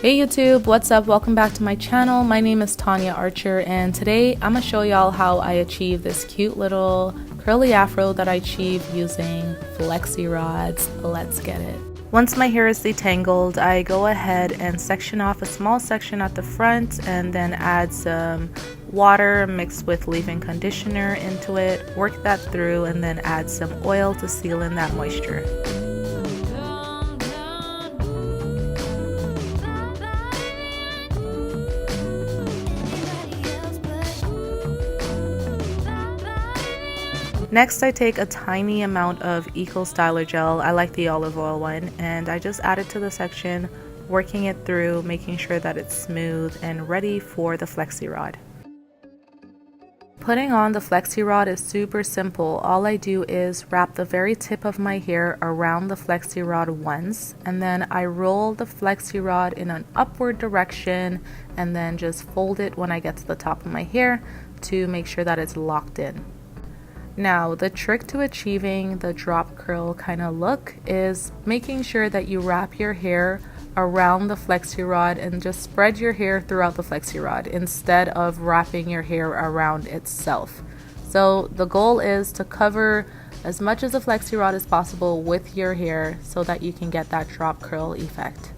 Hey YouTube, what's up? Welcome back to my channel. My name is Tonya Archer, and today I'm gonna show y'all how I achieve this cute little curly afro that I achieve using Flexi Rods. Let's get it. Once my hair is detangled, I go ahead and section off a small section at the front and then add some water mixed with leave-in conditioner into it, work that through, and then add some oil to seal in that moisture. Next, I take a tiny amount of Eco Styler gel, I like the olive oil one, and I just add it to the section, working it through, making sure that it's smooth and ready for the Flexi Rod. Putting on the Flexi Rod is super simple. All I do is wrap the very tip of my hair around the Flexi Rod once, and then I roll the Flexi Rod in an upward direction and then just fold it when I get to the top of my hair to make sure that it's locked in. Now, the trick to achieving the drop curl kind of look is making sure that you wrap your hair around the Flexi Rod and just spread your hair throughout the Flexi Rod instead of wrapping your hair around itself. So the goal is to cover as much of the Flexi Rod as possible with your hair so that you can get that drop curl effect.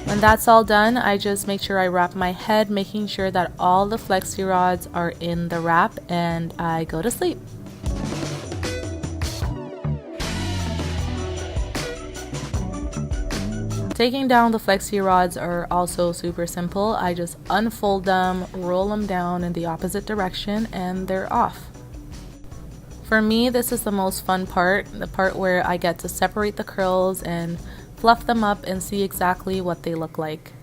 When that's all done, I just make sure I wrap my head, making sure that all the Flexi Rods are in the wrap, and I go to sleep. Taking down the Flexi Rods are also super simple. I just unfold them, roll them down in the opposite direction, and they're off. For me, this is the most fun part, the part where I get to separate the curls and fluff them up and see exactly what they look like.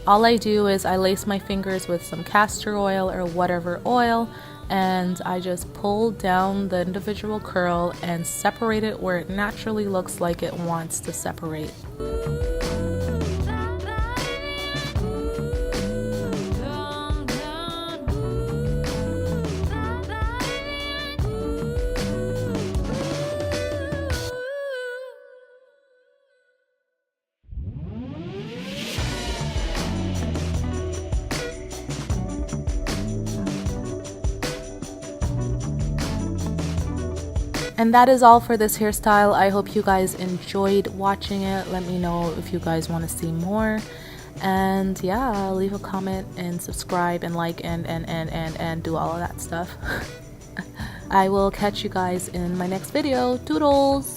All I do is I lace my fingers with some castor oil or whatever oil, and I just pull down the individual curl and separate it where it naturally looks like it wants to separate. And that is all for this hairstyle. I hope you guys enjoyed watching it. Let me know if you guys want to see more. And yeah, leave a comment and subscribe and like and do all of that stuff. I will catch you guys in my next video. Toodles!